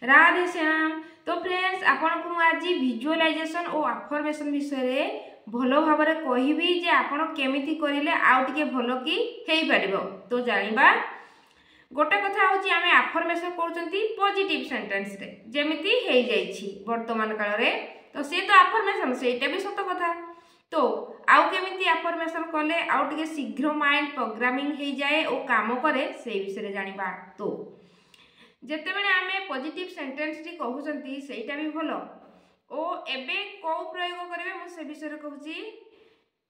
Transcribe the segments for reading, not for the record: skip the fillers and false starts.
राधे श्याम। तो फ्रेंड्स आपण को आज विजुअलाइजेशन और अफर्मेशन विषय भलो भाव में कहबी जे आपण केमिति करिले आउ टिके भलो की हेई परिबो। तो जानिबा गोटे कथा होची आमे अफर्मेशन करचंती पॉजिटिव सेंटेंस रे जेमिति हेई जाईछि वर्तमान काल रे। तो से तो अफर्मेशन सेटा भी सत कथा। तो आउ केमिति अफर्मेशन कले आउ टिके शीघ्र माइंड प्रोग्रामिंग हेई जाए और काम करे से विषय जानिबा। तो जेतेबेले आमे पॉजिटिव सेंटेंस टी कहउचंती सेटा भी भलो ओ एबे को प्रयोग करबे मु से विषय रे कहउची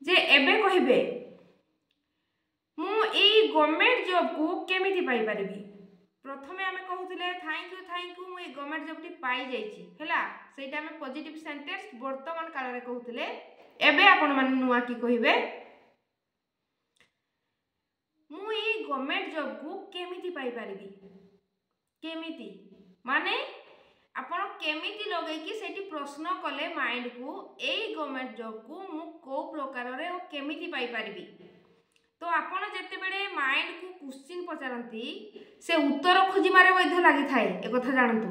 जे एबे कहिबे मु ई गवर्नमेंट जॉब को केमिति पाई परबी। प्रथमे आमे कहउतिले थैंक यू मु ई गवर्नमेंट जॉब टी पाई जाईची हैला सेटा आमे पॉजिटिव सेंटेंस वर्तमान काल रे कहउतिले। एबे आपण माने नुवा की कहिबे मु ई गवर्नमेंट जॉब को केमिति पाई परबी। केमिति माने आपण केमिति लगे कि सेठी प्रश्न कले माइंड को एई गवर्नमेंट जॉब को मु को प्रकार रे ओ केमिति पाई परबी। तो आपण जते बेले माइंड को क्वेश्चन पचारंती से उत्तर खोजी मारे वैध लागि थाए ए कथा जानतु।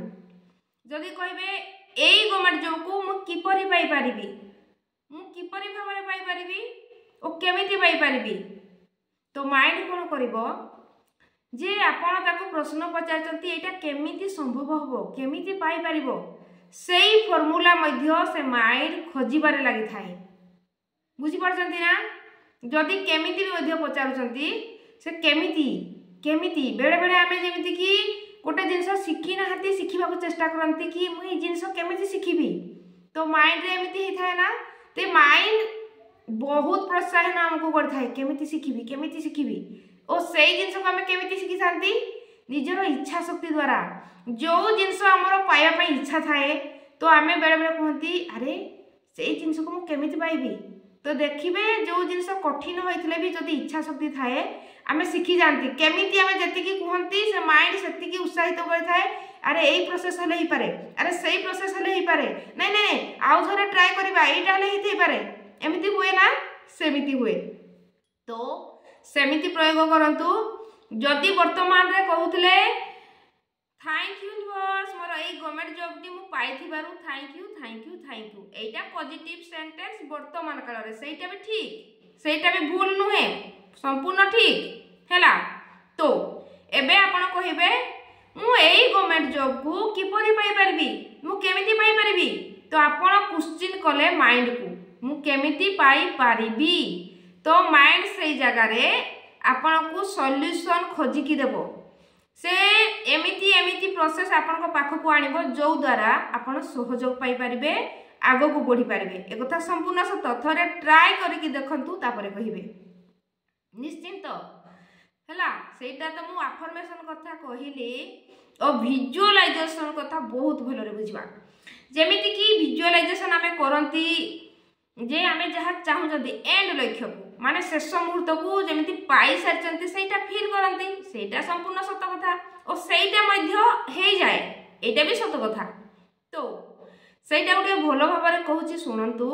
जदी कहबे एई गवर्नमेंट जॉब को मु किपरि पाई परबी मु किपरि भाबरे पाई परबी ओ केमिति पाई परबी। तो माइंड कोन करिवो जे आपण ताको प्रश्न पचारचंती एटा केमिति संभव हबो केमिति पाई परिबो सेई फार्मूला मध्य से माइंड खोजिबारे लागि थाए। बुझी परचंती ना जदी केमिति भी मध्य पचारुचंती से केमिति केमिति बेले बेले आमे जेमिति कि गोटे जिंस शिखि ना हाती शिखिबा को चेष्टा करंती कि मु ई जिंस केमिति शिखिबी। तो माइंड रे एमिति हे थाए ना ते माइंड बहुत प्रोत्साहन हमको करथाए केमिति शिखिबी ओ सेई जिंस को हमें केमिति शिखि थांती निजर इच्छा शक्ति द्वारा। जो जिंस हमर पाया पई इच्छा थाए तो आमे बेले बेले कहंती अरे सेई जिंस को मु केमिति पाइबी। तो देखिबे जो जिंस कठिन होइथिले भी जदी इच्छा शक्ति थाए आमे शिखि जानती केमिति आमे जति की कहंती से माइंड सेति की उत्साहित करथाए। अरे एई प्रोसेस हले ही पारे अरे सेई प्रोसेस हले ही पारे नहीं नहीं आउ थोड़े ट्राई करबा एटा हले ही पारे एमिति हुए ना सेमिति हुए। तो सेमिति प्रयोग करंतु जदि वर्तमान रे कहउतले थैंक यू यूनिवर्स मोर एई गवर्नमेंट जॉब टी मु पाइथिबारु थैंक यू एटा पॉजिटिव सेंटेंस वर्तमान काल रे सेटा भी ठीक सेटा भी भूल नुहे संपूर्ण ठीक हैला। तो एबे आपण कहिबे मु एई गवर्नमेंट जॉब को किपरि पाई परबी मु केमिति पाई परबी। तो आपण क्वेश्चन कले माइंड को मु केमिति पाई पारिबी। तो माइंड से जगह रे आपण को सॉल्यूशन खोजी की देबो से एमिति एमिति प्रोसेस आपण को पाख को आनिबो जो द्वारा आपण सहयोग पाई परिबे आगो को बढ़ी परिबे। ए कथा संपूर्ण सत थरे ट्राई करिकि देखंतु तापरे कहिबे निश्चिंत हैला। सेटा तो मु अफर्मेशन कथा कहिली और विजुअलाइजेशन कथा बहुत भलो रे बुझिबा। जेमिति कि विजुअलाइजेशन आमे करंती जे आमे जहा चाहू जदी एंड लक्ष्य को माने शेष मुहूर्त को जेमिति पाई सारचंती सेटा फील करंती सेटा संपूर्ण सत कथा और सेटा मध्य हे जाए एटा भी सत कथा। तो सेटा उठे भलो भाबरे कहूची सुनंतु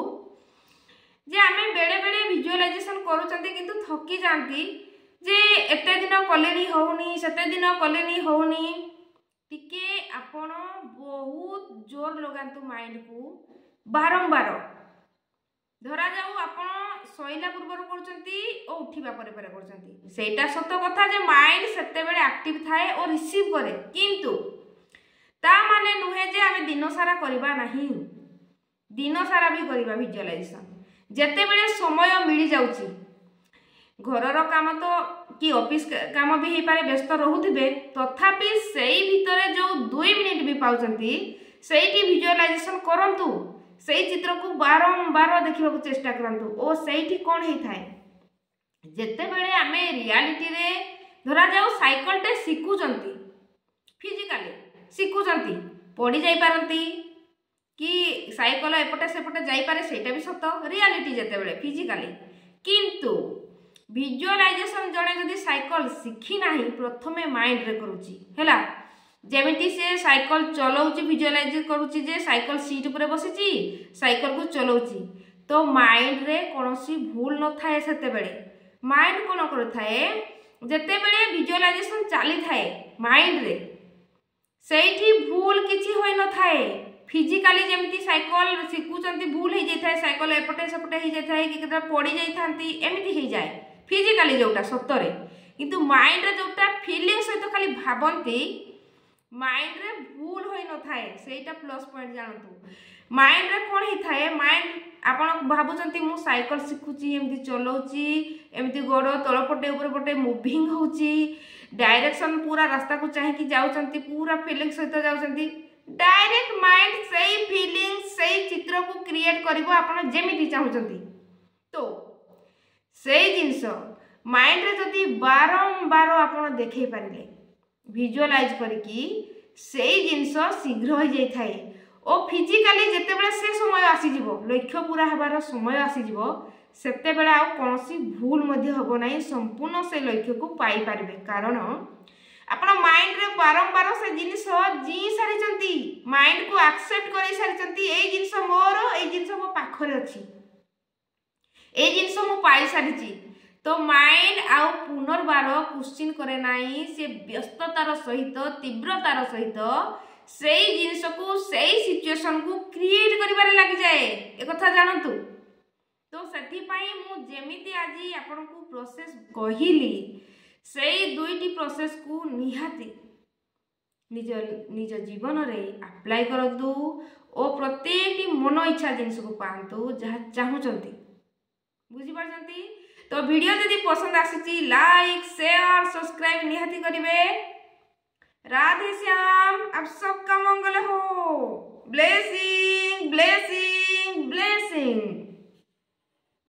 जे आमे बेले बेले विजुअलाइजेशन करूचंती किंतु थकी जानती जे एते दिन कलेनी होउनी सेते दिन कलेनी होउनी टिके आपण बहुत जोर लगांतु माइंड को बारंबार धरा जाऊ आपण सोइला पूर्वर करचंती ओ उठिबा परे परे करचंती सेटा सत कथा जे माइंड सेते बेले एक्टिव थाए और रिसीव करे किंतु ता माने नुहे जे आमे दिन सारा करबा नाही दिन सारा भी करबा विजुअलाइजेशन जेते बेले समय मिली जाउची घरर काम तो कि ऑफिस काम भी हे पारे व्यस्त रहुथिबे तथापि सेई भितरे जो 2 मिनिट भी पाउचंती सेइटी विजुअलाइजेशन करंतु सेई चित्र को बारंबार देखा चेष्टा करंतु ओ सेइठी कोन हे थाए जेते बेले आमे रियलिटी रे धरा जाऊ साइकिल टे सिकुचंती फिजिकली सिकुचंती पड़ी जाई पारंती कि साइकिल एपटे सेपटे जाई पारे सेटा भी सत रियलिटी जेते बेले फिजिकली किंतु विजुअलाइजेशन जणे जदी साइकिल सिखी नाही प्रथमे माइंड रे करूची हैला जेमिति से साइकिल चलाउची विजुअलाइज करूची जे साइकिल सीट ऊपर बसिची साइकिल को चलाउची तो माइंड रे कोनोसी भूल न थाए सेते बेले माइंड कोन कर थाए जेते बेले विजुअलाइजेशन चली थाए माइंड रे ସେଇଠି ଭୁଲ କିଛି ହୋଇ ନଥାଏ। फिजिकाली जमी साइकल शिखुंट भूल हो जाए साइकल एपटे सेपटे हो जाए कि पड़ जाती एमती हो जाए फिजिकाली जोटा सतरे किंतु माइंड रे जोटा फीलिंग सहित खाली भावती माइंड रे भूल हो न थाए सेटा प्लस पॉइंट जानतु माइंड रे कौन ही थाए माइंड आपण भावुचंती मु साइकल शिखुची एमती चलाउची एमती गोड़ तलपटे ऊपर पटे मूविंग होची डायरेक्शन पूरा रास्ता को चाहिए जाउचंती पूरा फीलिंग सहित जाउचंती डायरेक्ट माइंड सही फीलिंग सही चित्र को क्रिएट करिवो आपण जेमिति चाहुचंती तो सही जिंस माइंड रे जदी बारंबार आपण देखै पारिले विजुअलाइज करके सही जिंस शीघ्र हो जाय थाए ओ फिजिकली जेते बेले से समय आसी जिवो लक्ष्य पूरा हबार समय आसी जिवो सेते बेले आ कोनोसी भूल मध्ये हबो नाही संपूर्ण से लक्ष्य को पाई पारिबे कारण आपण माइंड रे बारंबार से जिनिस जी सारी माइंड को एक्सेप्ट कर सारी ए जिनिस मोर ए जिनिस मो पाखरे अछि ए जिनिस मु पाई सारी तो माइंड आउ पुनर्बार क्वेश्चन करे नाही से व्यस्ततार सहित तीव्रतार सहित सेई जिनिस को सेई सिचुएशन को क्रिएट करिबारे लागि जाए ए कथा जानतु तो सेथि पई मु जेमिति आजी आपन को प्रोसेस कहिली सेई दुईटी प्रोसेस को निहाती निज निज जीवन रे अप्लाई करतु ओ प्रत्येकटी मन इच्छा जिनिस को पांतु जहा चाहुचंती बुझी पारचंती तो वीडियो यदि पसंद आसी लाइक शेयर सब्सक्राइब निहाती करिवे राधे श्याम आप सबका मंगल हो ब्लेसिंग ब्लेसिंग ब्लेसिंग।